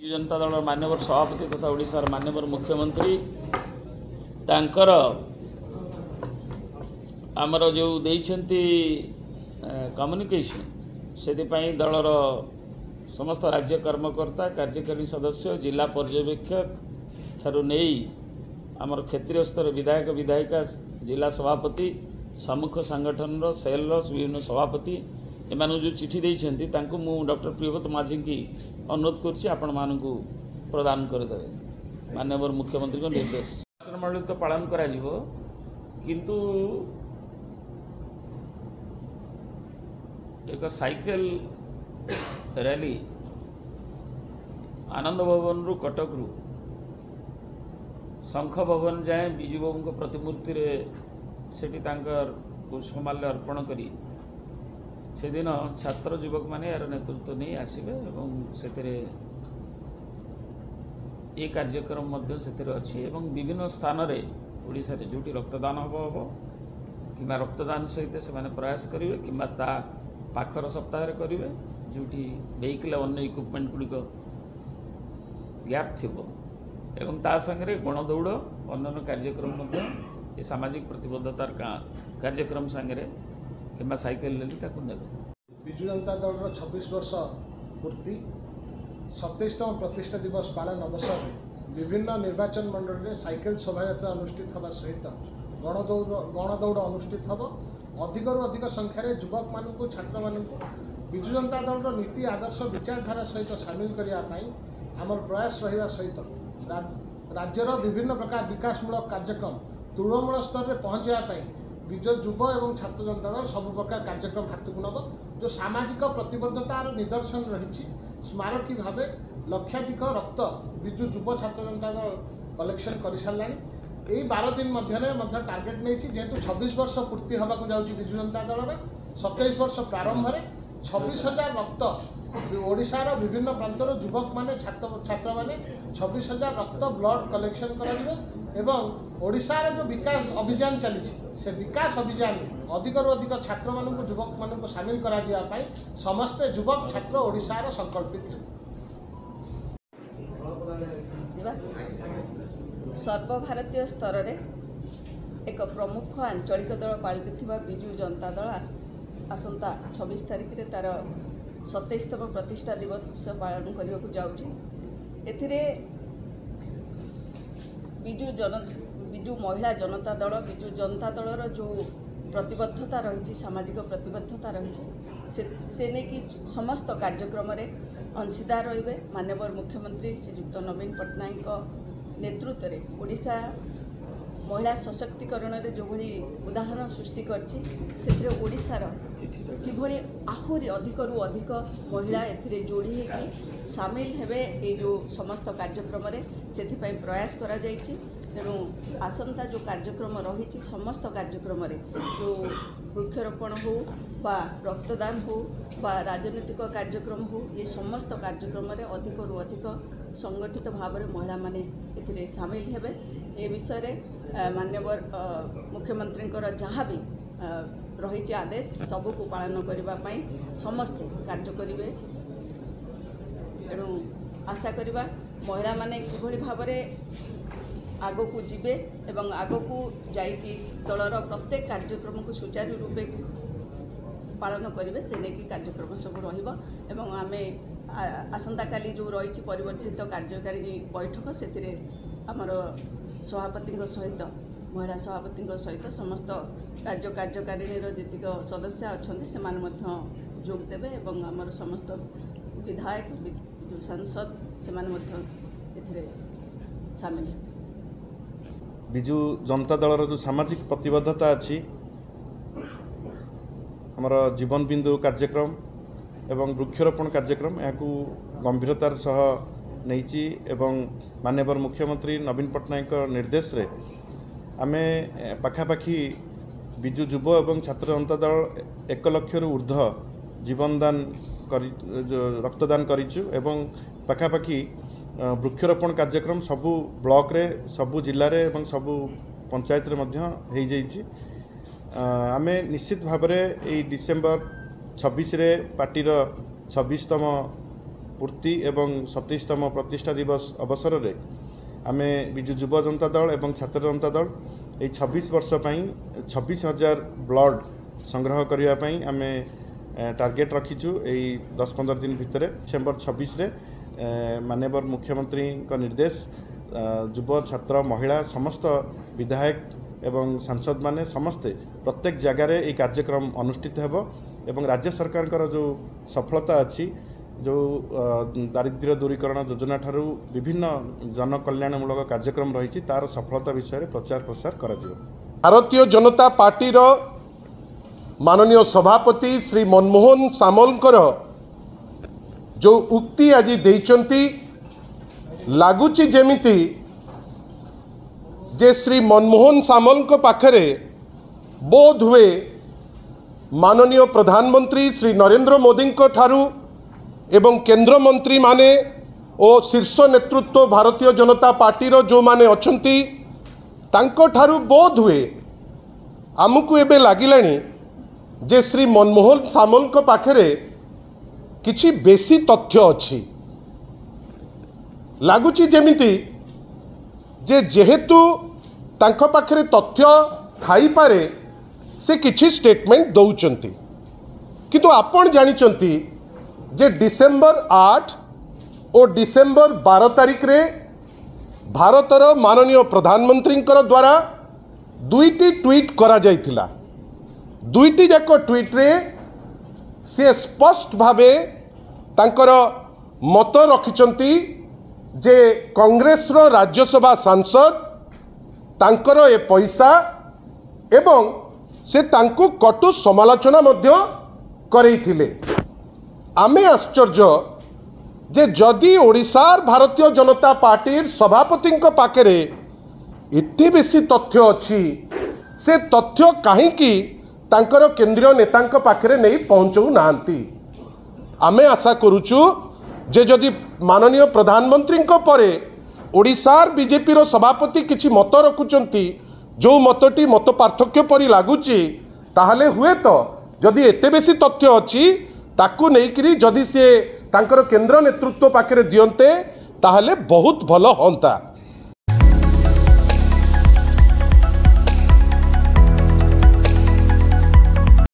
जनता दल माननीय सभापति तथा ओडिशार माननीय मुख्यमंत्री तांकर आमर जो देइछंती कम्युनिकेशन से दलर समस्त राज्य कर्मकर्ता कार्यकारी सदस्य जिला पर्यवेक्षक ठारू नहीं आमर क्षेत्रीय स्तर विधायक विधायिका जिला सभापति सम्मुख संगठन सेल विभिन्न सभापति एमान जो चिठी देइछंती तांको मु डॉक्टर प्रियव्रत माझी की अनुरोध करछि आपण मानकु प्रदान करदेवे माननीय मुख्यमंत्री निर्देश निर्वाचन मंडली तो पालन करा जिवो किंतु एक साइकेल रैली आनंद भवन रु कटक रु शंख भवन जाए विजु बाबू प्रतिमूर्ति रे सेठी तांकर पुष्पमाल्य अर्पण करी से दिन छात्र युवक माने यार नेतृत्व नहीं आसबे एवं से ये कार्यक्रम मध्य से अच्छी एवं विभिन्न स्थान रे ओडिशा रे जोटी रक्तदान हम कि रक्तदान सहित से प्रयास करेंगे कि पाखर सप्ताह करेंगे जोटी वेहिकल अन्य इक्विपमेंट गुड़िक गैप थी एवं ता संगे गणदौड़ अन्य कार्यक्रम ये सामाजिक प्रतिबद्धतार कार्यक्रम सांगे कि साइकेल रैली ने विजु जनता दल 26 वर्ष पूर्ति 27तम प्रतिष्ठा दिवस पालन अवसर में विभिन्न निर्वाचन मंडल में साइकेल शोभा अनुष्ठित होगा सहित गणदौड़ अनुष्ठित हम अधिकरू अधिक संख्यार युवक मानू छात्र मानू विजु जनता दल नीति आदर्श विचारधारा सहित सामिल करने आमर प्रयास रहा सहित राज्यर विभिन्न प्रकार विकासमूलक कार्यक्रम तृणमूल स्तर में पहुँचापी विजु युव एवं छात्र जनता दल सब प्रकार कार्यक्रम हाथ को नब जो सामाजिक प्रतिबद्धतार निदर्शन रही स्मारकी भाव लक्षाधिक रक्त विजु युव छात्र जनता दल कलेक्शन कर सारा यही 12 दिन मध्य टार्गेट नहीं जेहेतु 26 वर्ष पूर्ति होगा जाऊँगी विजु जनता दल में 27 वर्ष प्रारंभ में 26,000 रक्त ओडिशार विभिन्न प्रांतर युवक माने छात्र माने 26,000 रक्त ब्लड कलेक्शन कर ओडिशार जो विकास अभियान चली से विकास अभियान अधिकरू अधिक छात्र मानू युवक मानू सामिल करा समस्ते युवक छात्र ओडिशार संकल्पित सर्वभारतीय स्तर में एक प्रमुख आंचलिक दल पालित विजु जनता दल आसंता 26 तारिख रे तार 27तम प्रतिष्ठा दिवस पालन करने को जाऊँगी विजु महिला जनता दल विजु जनता दलर जो प्रतिबद्धता रही सामाजिक प्रतिबद्धता रही से नहीं कि समस्त कार्यक्रम में अंशीदार रे माननीय मुख्यमंत्री श्रीयुक्त नवीन पट्टनायक नेतृत्व में ओडिशा महिला सशक्तिकरण रे जो भली उदाहरण सृष्टि करछि ओडिशार किभली आहुरी अधिकरू अधिक महिला एथिरे जोड़ी होगी सामिल हेबे ए जो समस्त कार्यक्रम रे सेथिपई प्रयास करा जायछि तेणु आसंता जो कार्यक्रम रही समस्त कार्यक्रम रे जो वृक्षरोपण हो बा रक्तदान हो बा राजनीतिक कार्यक्रम हो ये समस्त कार्यक्रम रे अधिकरू अधिक संगठित भाव में महिला माने एथिरे सामिल हेबे ए विषय माननीय मुख्यमंत्री जहाँ भी रही आदेश सबू को पालन करने समस्ते कार्य करेंगे तेणु आशा करवा महिला माने किभली भाव आग को जीवे एवं आग को जाइकी दलर प्रत्येक कार्यक्रम को सुचारू रूपे पालन करेंगे से नहीं कार्यक्रम सब रहा आमे आसंता काली जो रही परिवर्तित कार्यकारी बैठक से आमर सभापति सहित महिला सभापति सहित समस्त राज्य कार्यकारिणी जीतिक सदस्य अच्छा से जोग देवे एवं आमर समस्त विधायक जो सांसद से सामिल विजु जनता दलर जो सामाजिक प्रतिबद्धता अच्छी आमर जीवन बिंदु कार्यक्रम एवं वृक्षरोपण कार्यक्रम यहाँ गंभीरतार सह नहीं एवं माननीय मुख्यमंत्री नवीन पट्टनायक निर्देश रे आमे पाखापाखी विजु युव एवं छात्र जनता दल 1 लाख रु ऊर्ध्व जीवनदान रक्तदान करिचु एवं पाखापाखी वृक्षरोपण कार्यक्रम सबू ब्लॉक रे सबू जिले रे एवं सबू पंचायत रे मध्य हो जाइछि आमे निश्चित भाव में यही डिसेम्बर 26 रे पार्टीर 26तम पूर्ति एवं 27तम प्रतिष्ठा दिवस अवसर में आमे बिजु युव जनता दल एवं छात्र जनता दल ये 26 वर्ष 26,000 ब्लड संग्रह करने आमे टार्गेट रखीचु यही 10-15 दिन भितर डिसेम्बर 26 रे माननीय मुख्यमंत्री निर्देश युव छात्र महिला समस्त विधायक एवं सांसद माने समस्ते प्रत्येक जगार ये कार्यक्रम अनुष्ठित हेबो एवं राज्य सरकार जो सफलता अच्छी जो दारिद्र्य दूरीकरण योजना ठारू विभिन्न जन कल्याणमूलक कार्यक्रम रही तार सफलता विषय प्रचार प्रसार करा जिवो। भारतीय जनता पार्टी रो माननीय सभापति श्री मनमोहन सामलकर जो उक्ति आज देइचंती लागुची जेमिति जे श्री मनमोहन सामल पाखरे बोध हुए माननीय प्रधानमंत्री श्री नरेंद्र मोदी ठारू एवं केंद्र मंत्री माने और शीर्ष नेतृत्व भारतीय जनता पार्टी रो जो माने अछंती तांको ठारू बोध हुए आमको एबे लागिलानी जे श्री मनमोहन सामल पाखरे किछि बेसी तथ्य अच्छी लगुच जेमिति जे जेहेतु तांको पाखरे तथ्य थाई पारे से किछि स्टेटमेंट दौचंती किंतु आपण जानिचंती जे डिसेम्बर 8 और डिसेम्बर 12 तारिख रे भारतर माननीय प्रधानमंत्री द्वारा दुईटी ट्वीट करा जाइथिला। दुईटी जाक ट्वीट रे से स्पष्ट भावे तांकर मत रखिचंती जे कांग्रेस रो राज्यसभा सांसद तांकर ए पैसा एवं से तांको कटु समालोचना मध्य करैथिले। आमे आश्चर्य जे जदि ओडिशार भारतीय जनता पार्टी सभापति पाखरे एते बेसी तथ्य अच्छी से तथ्य कहीं तांकर केंद्रीय नेतांक पाखरे नहीं पहुँचू नांती। आमे आशा करुचु जे जदि माननीय प्रधानमंत्री परे ओडिशार बीजेपी रो सभापति किछि मत रखुचंती जो मतटी मत पार्थक्य परि लागुची ताहले हुए तो जदि एते बेसी तथ्य अच्छी ताकू नेइकरी जदि से तांकर केंद्र नेतृत्व पाखरे दियंते ताहले बहुत भल होंता।